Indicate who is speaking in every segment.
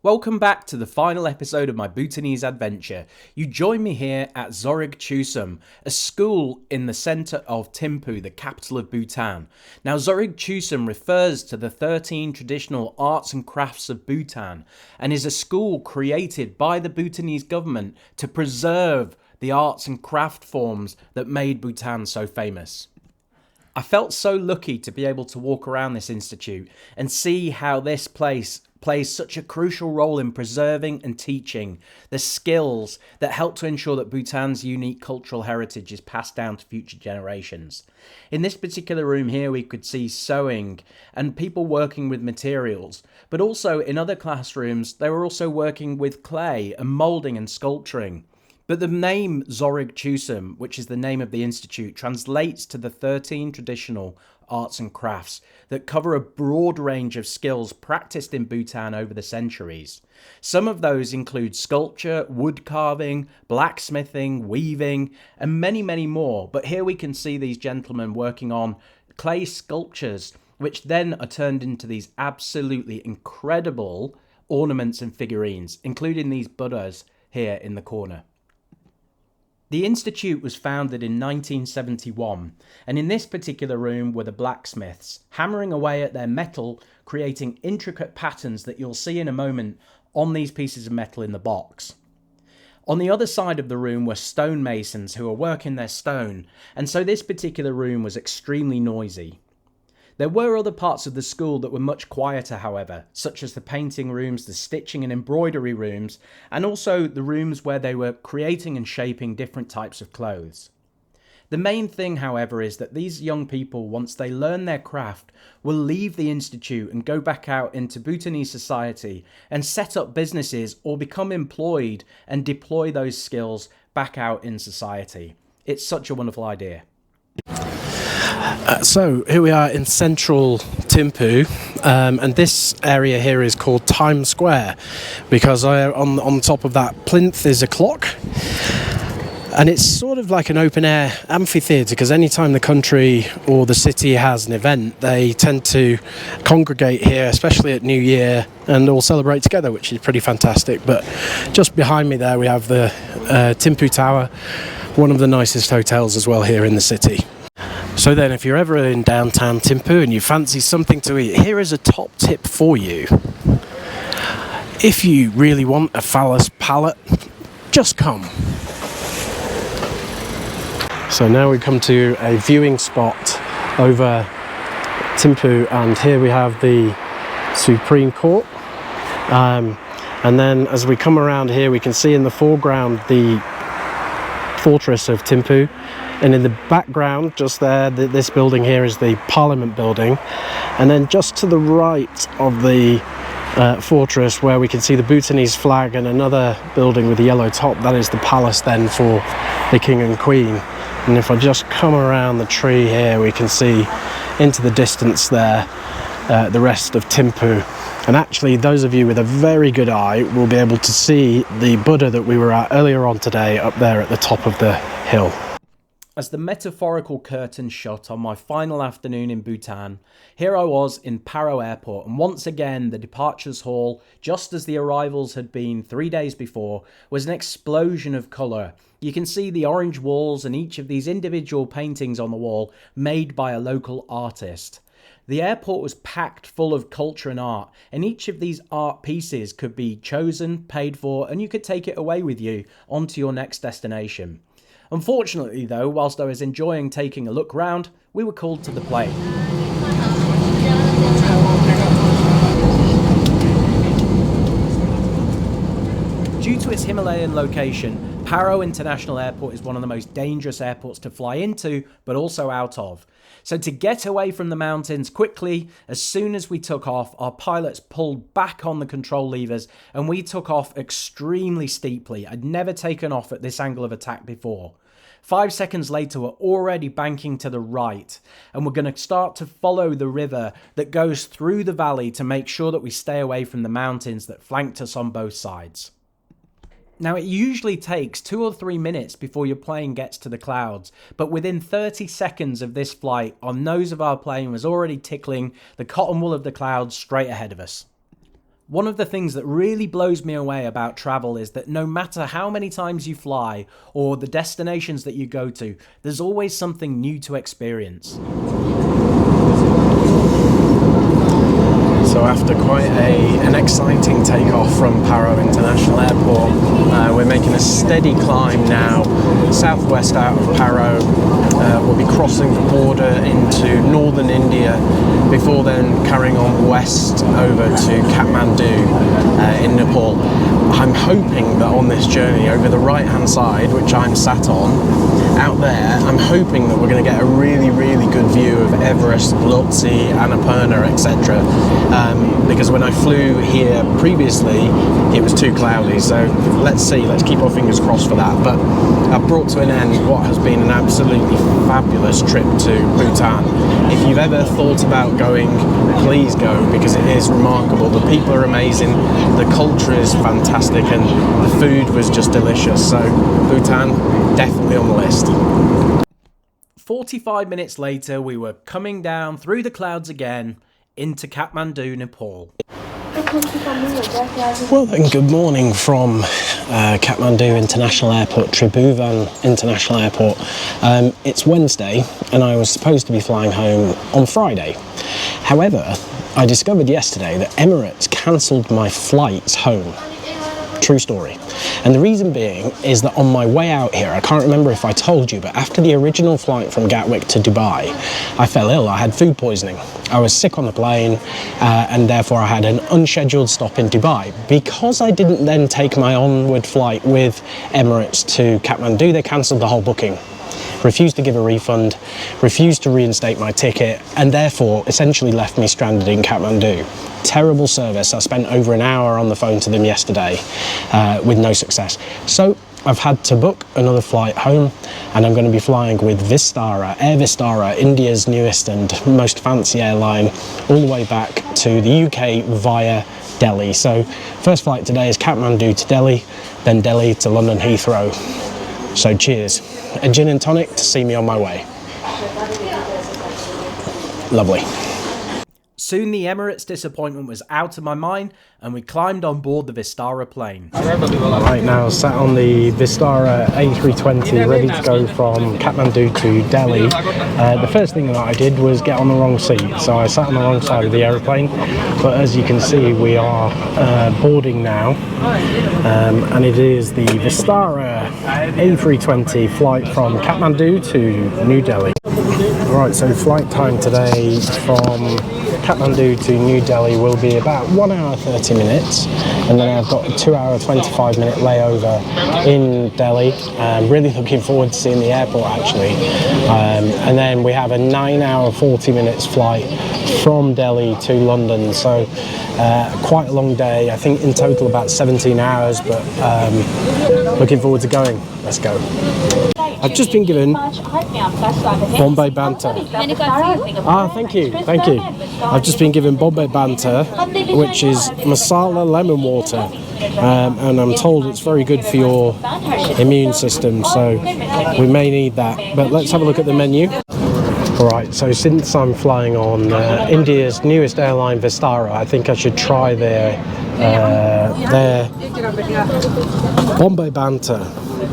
Speaker 1: Welcome back to the final episode of my Bhutanese adventure. You join me here at Zorig Chusum, a school in the centre of Thimphu, the capital of Bhutan. Now, Zorig Chusum refers to the 13 traditional arts and crafts of Bhutan and is a school created by the Bhutanese government to preserve the arts and craft forms that made Bhutan so famous. I felt so lucky to be able to walk around this institute and see how this place plays such a crucial role in preserving and teaching the skills that help to ensure that Bhutan's unique cultural heritage is passed down to future generations. In this particular room here, we could see sewing and people working with materials, but also in other classrooms, they were also working with clay and moulding and sculpturing. But the name Zorig Chusum, which is the name of the institute, translates to the 13 traditional arts and crafts that cover a broad range of skills practiced in Bhutan over the centuries. Some of those include sculpture, wood carving, blacksmithing, weaving, and many, many more. But here we can see these gentlemen working on clay sculptures, which then are turned into these absolutely incredible ornaments and figurines, including these Buddhas here in the corner. The institute was founded in 1971, and in this particular room were the blacksmiths, hammering away at their metal, creating intricate patterns that you'll see in a moment on these pieces of metal in the box. On the other side of the room were stonemasons who were working their stone, and so this particular room was extremely noisy. There were other parts of the school that were much quieter, however, such as the painting rooms, the stitching and embroidery rooms, and also the rooms where they were creating and shaping different types of clothes. The main thing, however, is that these young people, once they learn their craft, will leave the institute and go back out into Bhutanese society and set up businesses or become employed and deploy those skills back out in society. It's such a wonderful idea.
Speaker 2: So here we are in central Thimphu, and this area here is called Times Square because on top of that plinth is a clock, and it's sort of like an open air amphitheatre because anytime the country or the city has an event, they tend to congregate here, especially at New Year, and all celebrate together, which is pretty fantastic. But just behind me there we have the Thimphu Tower, one of the nicest hotels as well here in the city. So then, if you're ever in downtown Thimphu and you fancy something to eat, here is a top tip for you. If you really want a Phallus Palate, just come. So now we come to a viewing spot over Thimphu, and here we have the Supreme Court. And then as we come around here, we can see in the foreground the fortress of Thimphu. And in the background, just there, this building here is the Parliament building. And then just to the right of the fortress, where we can see the Bhutanese flag and another building with a yellow top, that is the palace then for the King and Queen. And if I just come around the tree here, we can see into the distance there the rest of Thimphu. And actually, those of you with a very good eye will be able to see the Buddha that we were at earlier on today up there at the top of the hill.
Speaker 1: As the metaphorical curtain shut on my final afternoon in Bhutan, here I was in Paro airport, and once again the departures hall, just as the arrivals had been 3 days before, was an explosion of colour. You can see the orange walls and each of these individual paintings on the wall made by a local artist. The airport was packed full of culture and art, and each of these art pieces could be chosen, paid for, and you could take it away with you onto your next destination. Unfortunately though, whilst I was enjoying taking a look round, we were called to the plane. Due to its Himalayan location, Paro International Airport is one of the most dangerous airports to fly into, but also out of. So to get away from the mountains quickly, as soon as we took off, our pilots pulled back on the control levers and we took off extremely steeply. I'd never taken off at this angle of attack before. 5 seconds later, we're already banking to the right, and we're going to start to follow the river that goes through the valley to make sure that we stay away from the mountains that flanked us on both sides. Now, it usually takes 2 or 3 minutes before your plane gets to the clouds, but within 30 seconds of this flight, our nose of our plane was already tickling the cotton wool of the clouds straight ahead of us. One of the things that really blows me away about travel is that no matter how many times you fly or the destinations that you go to, there's always something new to experience.
Speaker 2: So after quite an exciting takeoff from Paro International Airport, we're making a steady climb now southwest out of Paro. We'll be crossing the border into northern India before then carrying on west over to Kathmandu in Nepal. I'm hoping that on this journey over the right hand side, which I'm sat on, out there, I'm hoping that we're going to get a really, really good view of Everest, Lhotse, Annapurna, etc. Because when I flew here previously, it was too cloudy. So let's see, let's keep our fingers crossed for that. But I've brought to an end what has been an absolutely fabulous trip to Bhutan. If you've ever thought about going, please go, because it is remarkable. The people are amazing, the culture is fantastic, and the food was just delicious. So Bhutan, definitely on the list.
Speaker 1: 45 minutes later, we were coming down through the clouds again into Kathmandu, Nepal.
Speaker 2: Well then, good morning from Kathmandu International Airport, Tribhuvan International Airport. It's Wednesday and I was supposed to be flying home on Friday. However, I discovered yesterday that Emirates cancelled my flights home. True story. And the reason being is that on my way out here, I can't remember if I told you, but after the original flight from Gatwick to Dubai, I fell ill. I had food poisoning. I was sick on the plane, and therefore I had an unscheduled stop in Dubai. Because I didn't then take my onward flight with Emirates to Kathmandu, they cancelled the whole booking. Refused to give a refund, refused to reinstate my ticket, and therefore essentially left me stranded in Kathmandu. Terrible service. I spent over an hour on the phone to them yesterday with no success. So I've had to book another flight home, and I'm going to be flying with Vistara, Air Vistara, India's newest and most fancy airline, all the way back to the UK via Delhi. So first flight today is Kathmandu to Delhi, then Delhi to London Heathrow. So cheers. A gin and tonic to see me on my way. Lovely.
Speaker 1: Soon the Emirates disappointment was out of my mind and we climbed on board the Vistara plane.
Speaker 2: Right now, sat on the Vistara A320, ready to go from Kathmandu to Delhi. The first thing that I did was get on the wrong seat, so I sat on the wrong side of the aeroplane. But as you can see, we are boarding now, and it is the Vistara A320 flight from Kathmandu to New Delhi. Right, so flight time today from Kathmandu to New Delhi will be about 1 hour 30 minutes, and then I've got a 2 hour 25 minute layover in Delhi. I'm really looking forward to seeing the airport actually, and then we have a 9 hour 40 minutes flight from Delhi to London, so quite a long day. I think in total about 17 hours, but looking forward to going. Let's go. I've just been given Bombay Banta. Thank you. I've just been given Bombay Banta, which is masala lemon water, and I'm told it's very good for your immune system, so we may need that. But let's have a look at the menu. Alright, so since I'm flying on India's newest airline, Vistara, I think I should try their Bombay Banta.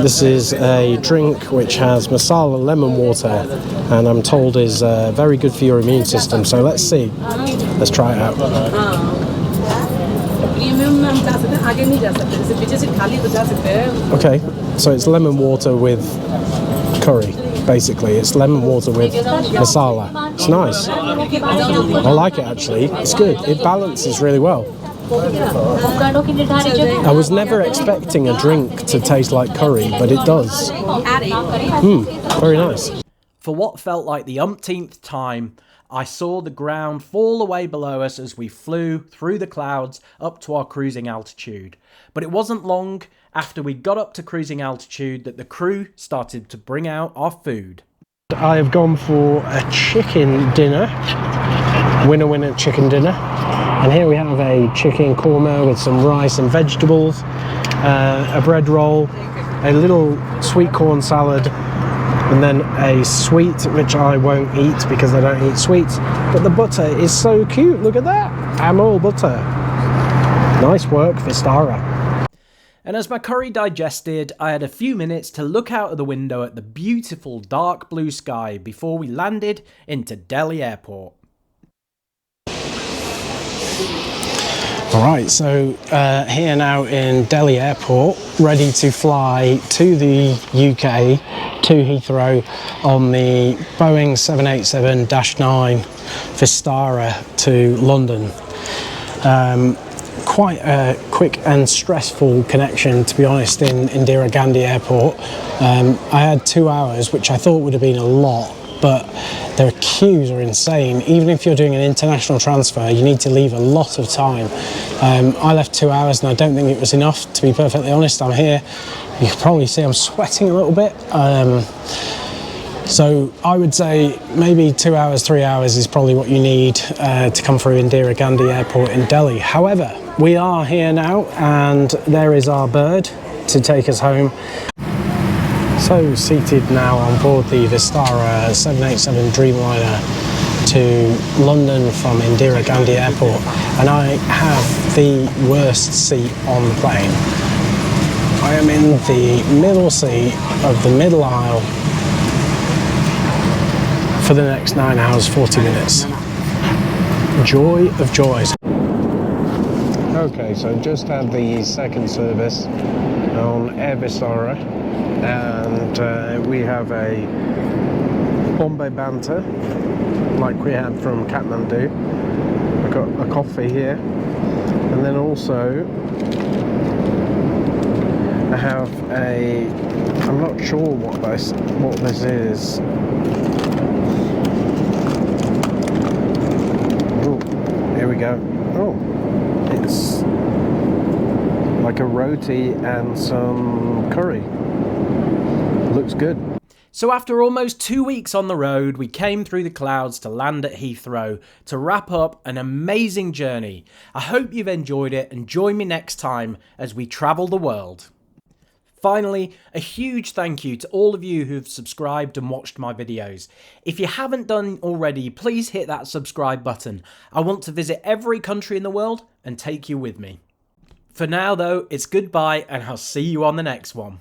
Speaker 2: This is a drink which has masala lemon water, and I'm told is very good for your immune system, so let's see. Let's try it out. Okay, so it's lemon water with curry. Basically, it's lemon water with masala. It's nice. I like it actually. It's good. It balances really well. I was never expecting a drink to taste like curry, but it does. Very nice.
Speaker 1: For what felt like the umpteenth time, I saw the ground fall away below us as we flew through the clouds up to our cruising altitude. But it wasn't long after we got up to cruising altitude that the crew started to bring out our food.
Speaker 2: I have gone for a chicken dinner, winner chicken dinner, and here we have a chicken korma with some rice and vegetables, a bread roll, a little sweet corn salad, and then a sweet, which I won't eat because I don't eat sweets, but the butter is so cute. Look at that. I'm all butter. Nice work, Vistara.
Speaker 1: And as my curry digested, I had a few minutes to look out of the window at the beautiful dark blue sky before we landed into Delhi Airport.
Speaker 2: Alright, so here now in Delhi Airport, ready to fly to the UK, to Heathrow on the Boeing 787-9 Vistara to London. Quite a quick and stressful connection, to be honest, in Indira Gandhi Airport. I had 2 hours, which I thought would have been a lot, but their queues are insane. Even if you're doing an international transfer, you need to leave a lot of time. I left 2 hours and I don't think it was enough, to be perfectly honest. I'm here, you can probably see I'm sweating a little bit. So I would say maybe 2 hours, 3 hours is probably what you need to come through Indira Gandhi Airport in Delhi. However, we are here now and there is our bird to take us home. So seated now on board the Vistara 787 Dreamliner to London from Indira Gandhi Airport, and I have the worst seat on the plane. I am in the middle seat of the middle aisle for the next 9 hours 40 minutes. Joy of joys. Okay, so just had the second service on Air Vistara, and we have a Bombay Banta like we had from Kathmandu. I've got a coffee here, and then also I have a, I'm not sure what this is. Oh, here we go. Oh, it's like a roti and some curry. Looks good.
Speaker 1: So after almost 2 weeks on the road, we came through the clouds to land at Heathrow to wrap up an amazing journey. I hope you've enjoyed it and join me next time as we travel the world. Finally, a huge thank you to all of you who've subscribed and watched my videos. If you haven't done already, please hit that subscribe button. I want to visit every country in the world and take you with me. For now though, it's goodbye and I'll see you on the next one.